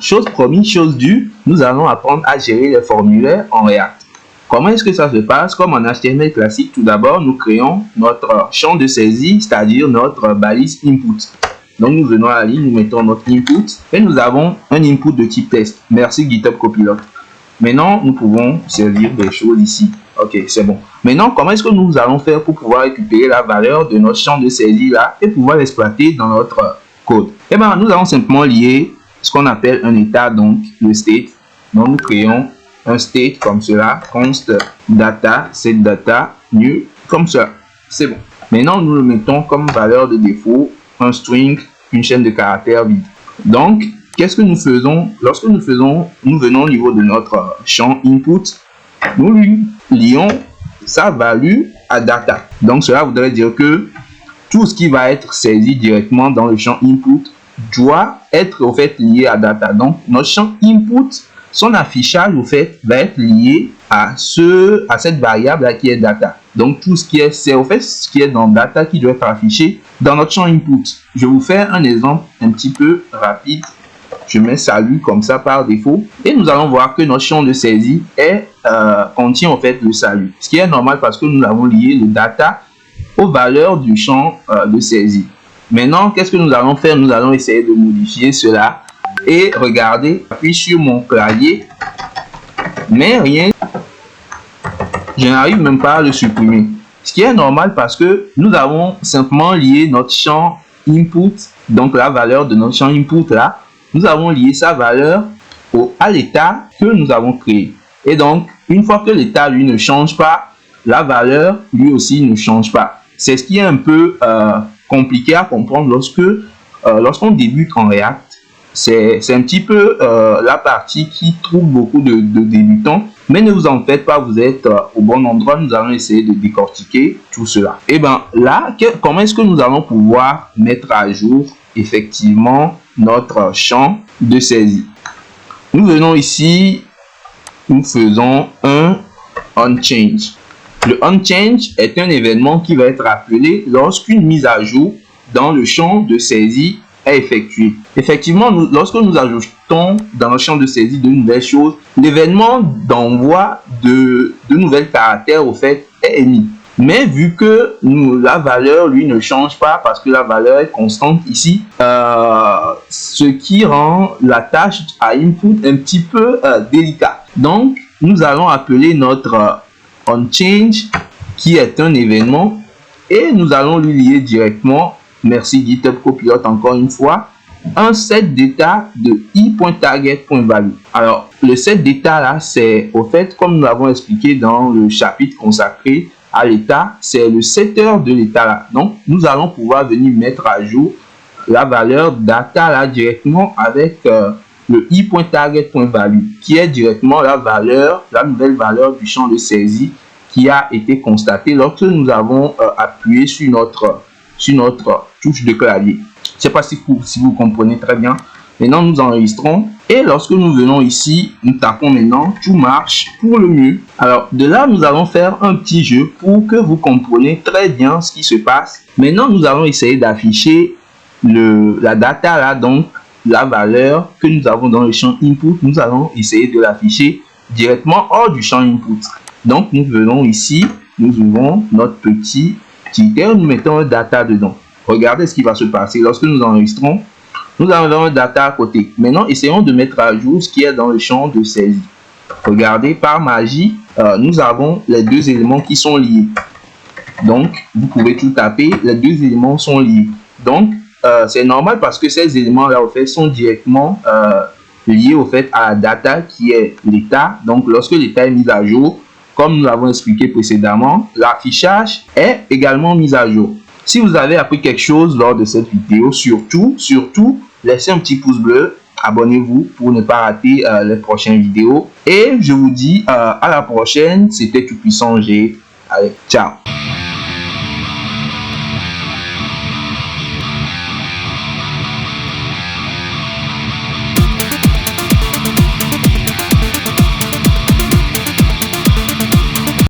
chose promise, chose due, nous allons apprendre à gérer les formulaires en React. Comment est-ce que ça se passe? Comme en HTML classique, tout d'abord, nous créons notre champ de saisie, c'est-à-dire notre balise input. Donc, nous venons à la ligne, nous mettons notre input et nous avons un input de type test. Merci GitHub Copilot. Maintenant, nous pouvons servir des choses ici. Ok, c'est bon. Maintenant, comment est-ce que nous allons faire pour pouvoir récupérer la valeur de notre champ de saisie là et pouvoir l'exploiter dans notre code? Eh bien, nous allons simplement lier ce qu'on appelle un état, donc le state. Donc, nous créons un state comme cela, const data, set data, new, comme ça. C'est bon. Maintenant, nous le mettons comme valeur de défaut, un string, une chaîne de caractères vide. Donc, qu'est-ce que nous faisons? Lorsque nous venons au niveau de notre champ input, nous lui lions sa value à data. Donc, cela voudrait dire que tout ce qui va être saisi directement dans le champ input doit être au fait lié à data. Donc, notre champ input, son affichage au fait va être lié à cette variable là qui est data. Donc tout ce qui est, c'est au fait ce qui est dans data qui doit être affiché dans notre champ input. Je vais vous faire un exemple un petit peu rapide. Je mets salut comme ça par défaut et nous allons voir que notre champ de saisie contient au fait le salut. Ce qui est normal parce que nous avons lié le data aux valeurs du champ de saisie. Maintenant, qu'est-ce que nous allons faire? Nous allons essayer de modifier cela. Et regardez, j'appuie sur mon clavier, mais rien, je n'arrive même pas à le supprimer. Ce qui est normal parce que nous avons simplement lié notre champ input, donc la valeur de notre champ input là, nous avons lié sa valeur à l'état que nous avons créé. Et donc, une fois que l'état lui ne change pas, la valeur lui aussi ne change pas. C'est ce qui est un peu compliqué à comprendre lorsqu'on débute en React. C'est un petit peu la partie qui trouve beaucoup de débutants. Mais ne vous en faites pas, vous êtes au bon endroit. Nous allons essayer de décortiquer tout cela. Et bien là, comment est-ce que nous allons pouvoir mettre à jour effectivement notre champ de saisie? Nous venons ici, nous faisons un onChange. Le onChange est un événement qui va être appelé lorsqu'une mise à jour dans le champ de saisie est effectuée. Effectivement, lorsque nous ajoutons dans le champ de saisie de nouvelles choses, l'événement d'envoi de nouvelles caractères au fait est émis. Mais vu que la valeur lui ne change pas parce que la valeur est constante ici, ce qui rend la tâche à input un petit peu délicate. Donc, nous allons appeler notre onChange qui est un événement et nous allons lui lier directement, merci GitHub Copilot encore une fois, un set d'état de i.target.value. Alors, le set d'état là, c'est au fait, comme nous l'avons expliqué dans le chapitre consacré à l'état, c'est le setter de l'état là. Donc, nous allons pouvoir venir mettre à jour la valeur data là directement avec le i.target.value qui est directement la nouvelle valeur du champ de saisie qui a été constatée lorsque nous avons appuyé sur notre touche de clavier. Je ne sais pas si vous comprenez très bien. Maintenant, nous enregistrons. Et lorsque nous venons ici, nous tapons maintenant « Tout marche pour le mieux ». Alors, de là, nous allons faire un petit jeu pour que vous compreniez très bien ce qui se passe. Maintenant, nous allons essayer d'afficher la data là, donc la valeur que nous avons dans le champ input. Nous allons essayer de l'afficher directement hors du champ input. Donc, nous venons ici, nous ouvrons notre petit critère, nous mettons un data dedans. Regardez ce qui va se passer. Lorsque nous enregistrons, nous avons un data à côté. Maintenant, essayons de mettre à jour ce qui est dans le champ de saisie. Regardez, par magie, nous avons les deux éléments qui sont liés. Donc, vous pouvez tout taper, les deux éléments sont liés. Donc, c'est normal parce que ces éléments-là, au fait, sont directement liés au fait à la data qui est l'état. Donc, lorsque l'état est mis à jour, comme nous l'avons expliqué précédemment, l'affichage est également mis à jour. Si vous avez appris quelque chose lors de cette vidéo, surtout, laissez un petit pouce bleu, abonnez-vous pour ne pas rater les prochaines vidéos. Et je vous dis à la prochaine, c'était Tout Puissant G. Allez, ciao!